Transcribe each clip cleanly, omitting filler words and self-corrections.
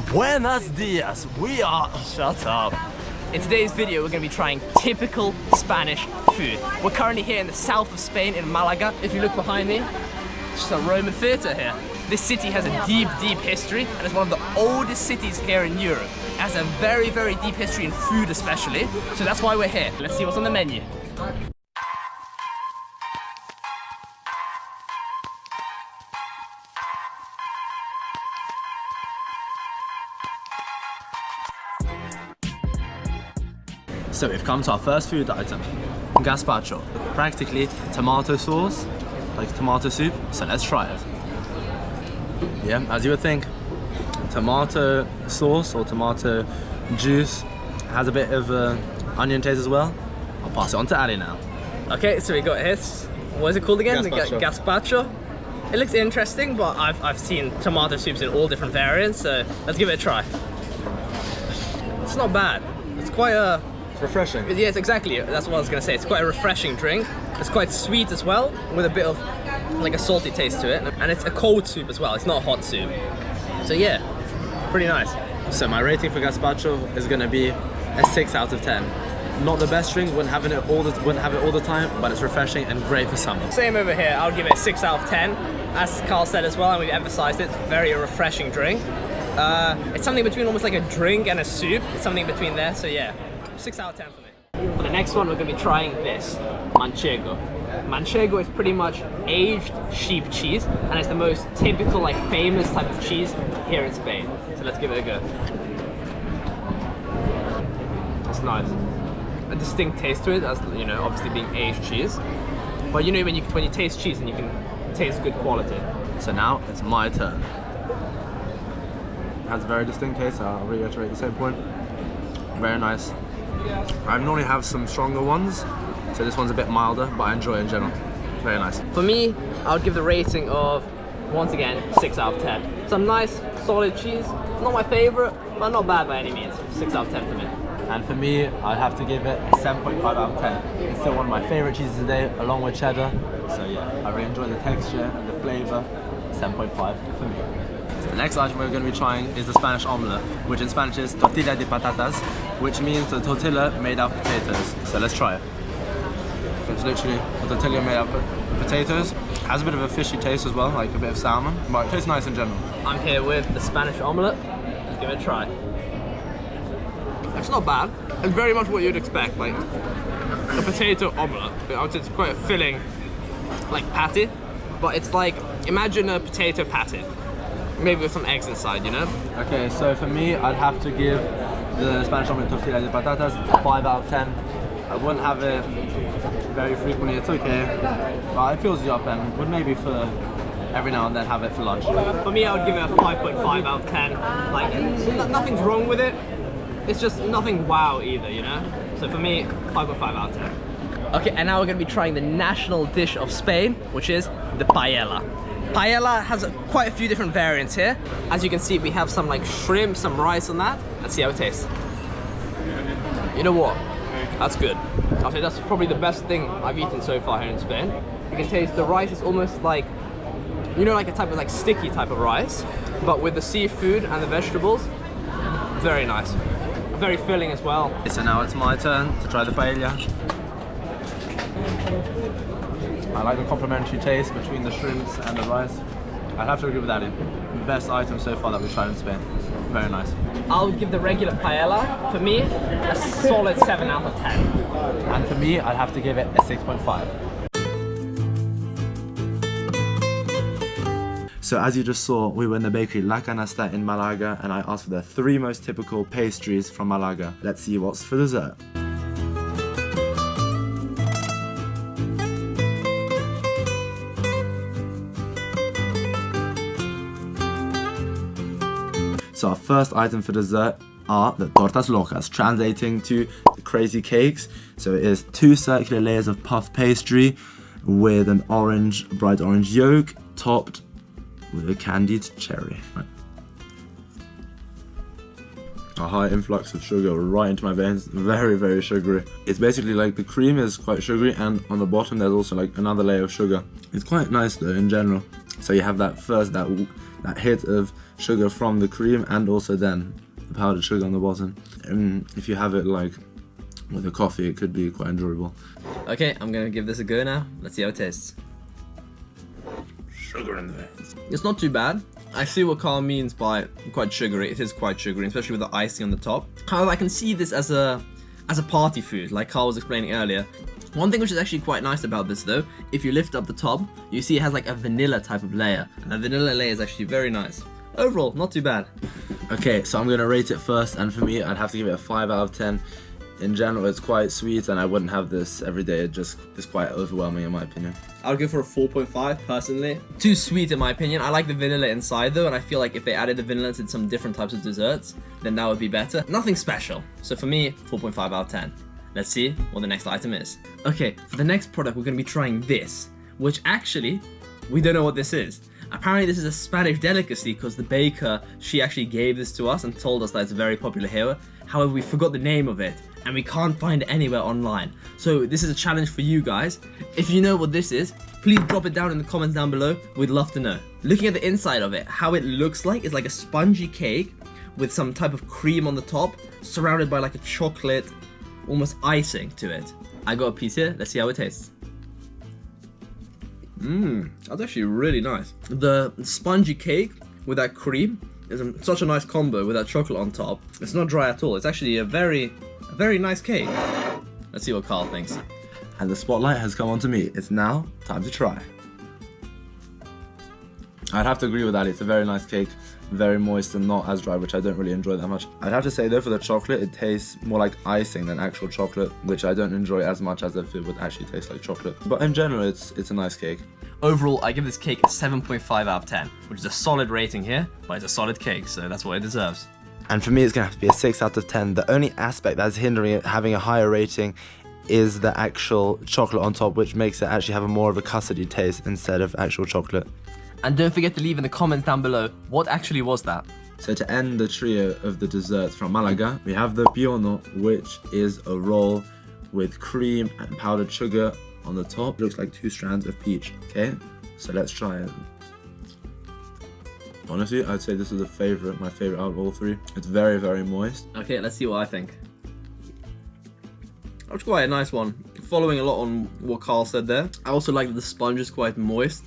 Buenos dias, we are... Shut up. In today's video, we're going to be trying typical Spanish food. We're currently here in the south of Spain, in Malaga. If you look behind me, it's just a Roman theatre here. This city has a deep, deep history, and it's one of the oldest cities here in Europe. It has a very, very deep history in food especially, so that's why we're here. Let's see what's on the menu. So we've come to our first food item, gazpacho. Practically tomato sauce, like tomato soup, so let's try it. Yeah, as you would think, tomato sauce or tomato juice has a bit of onion taste as well. I'll pass it on to Ali now. Okay, so we got this. What is it called again? Gazpacho. Gazpacho. It looks interesting, but I've seen tomato soups in all different variants, so let's give it a try. It's not bad. It's quite a... It's refreshing. Yes, exactly. That's what I was going to say. It's quite a refreshing drink. It's quite sweet as well, with a bit of like a salty taste to it. And it's a cold soup as well. It's not a hot soup. So yeah, pretty nice. So my rating for gazpacho is going to be a 6 out of 10. Not the best drink, wouldn't have it all the time, but it's refreshing and great for summer. Same over here. I'll give it a 6 out of 10. As Carl said as well, and we've emphasized it, it's very a refreshing drink. It's something between almost like a drink and a soup. It's something between there. So yeah. 6 out of 10 for me. For the next one, we're going to be trying this, manchego. Manchego is pretty much aged sheep cheese, and it's the most typical, like famous type of cheese here in Spain. So let's give it a go. It's nice. A distinct taste to it, as you know, obviously being aged cheese. But you know when you taste cheese and you can taste good quality. So now it's my turn. It has a very distinct taste, so I'll reiterate the same point. Very nice. I normally have some stronger ones, so this one's a bit milder, but I enjoy it in general. Very nice. For me, I would give the rating of, once again, 6 out of 10. Some nice, solid cheese. Not my favorite, but not bad by any means. 6 out of 10 for me. And for me, I'd have to give it a 7.5 out of 10. It's still one of my favorite cheeses today, along with cheddar. So yeah, I really enjoy the texture and the flavor. 7.5 for me. The next item we're going to be trying is the Spanish omelette, which in Spanish is tortilla de patatas, which means the tortilla made out of potatoes. So let's try it. It's literally a tortilla made out of potatoes. It has a bit of a fishy taste as well, like a bit of salmon, but it tastes nice in general. I'm here with the Spanish omelette. Let's give it a try. It's not bad. It's very much what you'd expect, like a potato omelette. I would say it's quite a filling, like patty, but it's like, imagine a potato patty. Maybe with some eggs inside, you know? Okay, so for me, I'd have to give the Spanish omelette tortilla de patatas 5 out of 10. I wouldn't have it very frequently, it's okay, but it fills you up and would maybe for every now and then have it for lunch. For me, I would give it a 5.5 out of 10. Like, nothing's wrong with it. It's just nothing wow either, you know? So for me, 5.5 out of 10. Okay, and now we're gonna be trying the national dish of Spain, which is the paella. Paella has quite a few different variants here. As you can see, we have some like shrimp, some rice on that. Let's see how it tastes. You know what? That's good. I'll say that's probably the best thing I've eaten so far here in Spain. You can taste the rice is almost like, you know, like a type of like sticky type of rice, but with the seafood and the vegetables, very nice. Very filling as well. So now it's my turn to try the paella. I like the complementary taste between the shrimps and the rice. I'd have to agree with that. Best item so far that we've tried in Spain. Very nice. I'll give the regular paella, for me, a solid 7 out of 10. And for me, I'd have to give it a 6.5. So as you just saw, we were in the bakery La Canasta in Malaga, and I asked for the 3 most typical pastries from Malaga. Let's see what's for dessert. So our first item for dessert are the tortas locas, translating to the crazy cakes. So it is 2 circular layers of puff pastry with an bright orange yolk, topped with a candied cherry. Right. A high influx of sugar right into my veins, very, very sugary. It's basically like the cream is quite sugary, and on the bottom there's also like another layer of sugar. It's quite nice though in general. So you have that that hit of sugar from the cream and also then the powdered sugar on the bottom. If you have it like with a coffee, it could be quite enjoyable. Okay, I'm gonna give this a go now. Let's see how it tastes. Sugar in there. It's not too bad. I see what Carl means by quite sugary. It is quite sugary, especially with the icing on the top. However, I can see this as a party food, like Carl was explaining earlier. One thing which is actually quite nice about this though, if you lift up the top, you see it has like a vanilla type of layer. And the vanilla layer is actually very nice. Overall, not too bad. Okay, so I'm gonna rate it first, and for me, I'd have to give it a 5 out of 10. In general, it's quite sweet, and I wouldn't have this every day. It just is quite overwhelming in my opinion. I would go for a 4.5 personally. Too sweet in my opinion. I like the vanilla inside though, and I feel like if they added the vanilla to some different types of desserts, then that would be better. Nothing special. So for me, 4.5 out of 10. Let's see what the next item is. Okay, for the next product, we're gonna be trying this, which actually, we don't know what this is. Apparently this is a Spanish delicacy because the baker, she actually gave this to us and told us that it's very popular here. However, we forgot the name of it and we can't find it anywhere online. So this is a challenge for you guys. If you know what this is, please drop it down in the comments down below. We'd love to know. Looking at the inside of it, how it looks like is like a spongy cake with some type of cream on the top, surrounded by like a chocolate, almost icing to it. I got a piece here. Let's see how it tastes. That's actually really nice. The spongy cake with that cream is such a nice combo with that chocolate on top. It's not dry at all. It's actually a very nice cake. Let's see what Carl thinks. And the spotlight has come onto me. It's now time to try. I'd have to agree with that. It's a very nice cake, very moist and not as dry, which I don't really enjoy that much. I'd have to say though, for the chocolate, it tastes more like icing than actual chocolate, which I don't enjoy as much as if it would actually taste like chocolate. But in general, it's a nice cake. Overall, I give this cake a 7.5 out of 10, which is a solid rating here, but it's a solid cake, so that's what it deserves. And for me, it's gonna have to be a 6 out of 10. The only aspect that's hindering it having a higher rating is the actual chocolate on top, which makes it actually have a more of a custardy taste instead of actual chocolate. And don't forget to leave in the comments down below, what actually was that? So to end the trio of the desserts from Malaga, we have the piono, which is a roll with cream and powdered sugar on the top. It looks like 2 strands of peach, okay? So let's try it. Honestly, I'd say this is my favorite out of all 3. It's very, very moist. Okay, let's see what I think. That's quite a nice one. Following a lot on what Carl said there. I also like that the sponge is quite moist,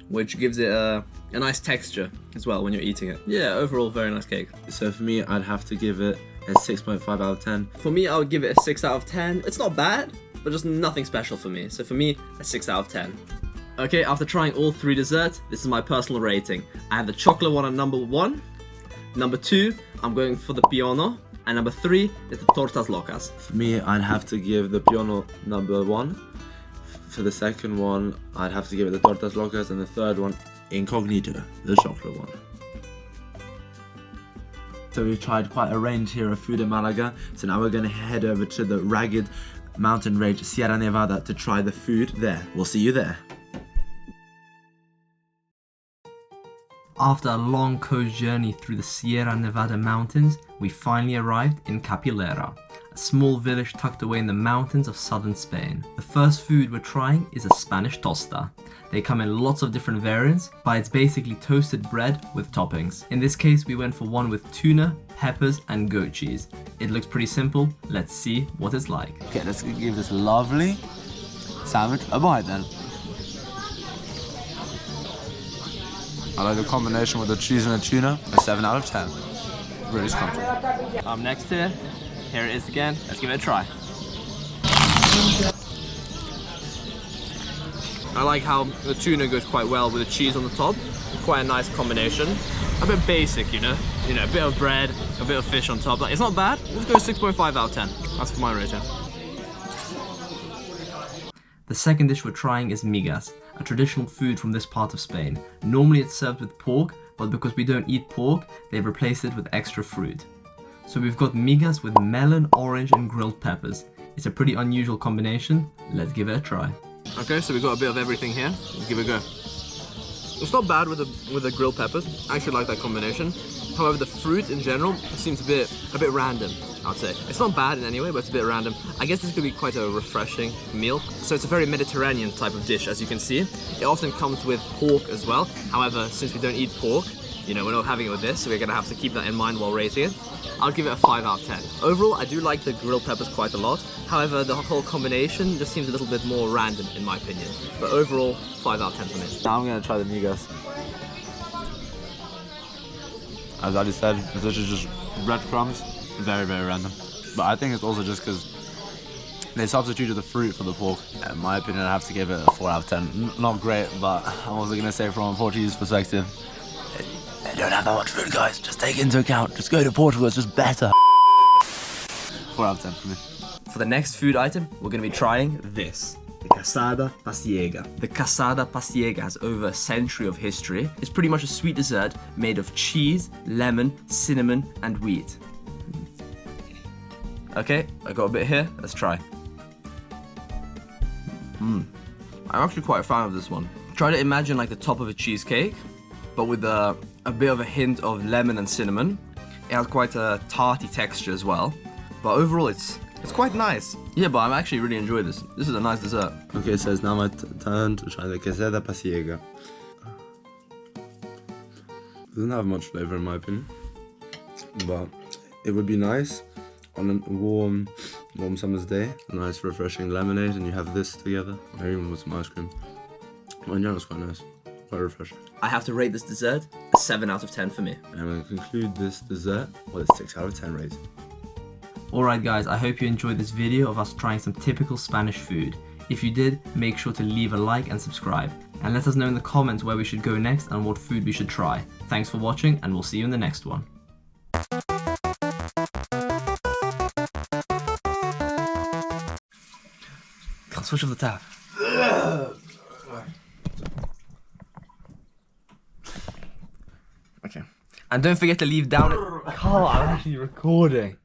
which gives it a nice texture as well when you're eating it. Yeah, overall, very nice cake. So for me, I'd have to give it a 6.5 out of 10. For me, I would give it a 6 out of 10. It's not bad, but just nothing special for me. So for me, a 6 out of 10. Okay, after trying all 3 desserts, this is my personal rating. I have the chocolate one at number 1. Number 2, I'm going for the piono. And number 3 is the tortas locas. For me, I'd have to give the piono number 1. For the second one, I'd have to give it the tortas locas, and the third one, incognito, the chocolate one. So we've tried quite a range here of food in Malaga. So now we're going to head over to the rugged mountain range Sierra Nevada to try the food there. We'll see you there. After a long coast journey through the Sierra Nevada mountains, we finally arrived in Capilera, a small village tucked away in the mountains of southern Spain. The first food we're trying is a Spanish tosta. They come in lots of different variants, but it's basically toasted bread with toppings. In this case, we went for one with tuna, peppers, and goat cheese. It looks pretty simple. Let's see what it's like. Okay, let's give this lovely sandwich a bite then. I like the combination with the cheese and the tuna, a 7 out of 10. Really scrumptious. I'm next here. Here it is again. Let's give it a try. I like how the tuna goes quite well with the cheese on the top. Quite a nice combination. A bit basic, you know, a bit of bread, a bit of fish on top. Like, it's not bad. Let's go 6.5 out of 10. That's for my rating. The second dish we're trying is migas, a traditional food from this part of Spain. Normally it's served with pork, but because we don't eat pork, they've replaced it with extra fruit. So we've got migas with melon, orange, and grilled peppers. It's a pretty unusual combination. Let's give it a try. Okay, so we've got a bit of everything here. Let's give it a go. It's not bad with the grilled peppers. I actually like that combination. However, the fruit in general seems a bit random, I'd say. It's not bad in any way, but it's a bit random. I guess this could be quite a refreshing meal. So it's a very Mediterranean type of dish, as you can see. It often comes with pork as well. However, since we don't eat pork, You know, we're not having it with this, so we're gonna have to keep that in mind while rating it. I'll give it a 5 out of 10. Overall, I do like the grilled peppers quite a lot. However, the whole combination just seems a little bit more random in my opinion. But overall, 5 out of 10 for me. Now I'm gonna try the migas. As Ali said, this is just breadcrumbs, very, very random. But I think it's also just because they substituted the fruit for the pork. In my opinion, I have to give it a 4 out of 10. Not great, but I'm also gonna say from a Portuguese perspective, they don't have that much food, guys. Just take it into account. Just go to Portugal, it's just better. 4 out of 10 for me. For the next food item, we're gonna be trying this. The cassada pastiega. The cassada pastiega has over a century of history. It's pretty much a sweet dessert made of cheese, lemon, cinnamon, and wheat. Okay, I got a bit here. Let's try. I'm actually quite a fan of this one. Try to imagine like the top of a cheesecake, but with a bit of a hint of lemon and cinnamon. It has quite a tarty texture as well. But overall, it's quite nice. Yeah, but I'm actually really enjoying this. This is a nice dessert. Okay, so it's now my turn to try the cassada pastiega. Doesn't have much flavor in my opinion, but it would be nice on a warm summer's day. A nice refreshing lemonade, and you have this together, or even with some ice cream. Well, in general, it's quite nice, quite refreshing. I have to rate this dessert a 7 out of 10 for me. And I'm going to conclude this dessert with a 6 out of 10 rating. Alright guys, I hope you enjoyed this video of us trying some typical Spanish food. If you did, make sure to leave a like and subscribe. And let us know in the comments where we should go next and what food we should try. Thanks for watching, and we'll see you in the next one. Can't switch off the tap. Okay. And don't forget to leave down... Carl, I'm actually recording.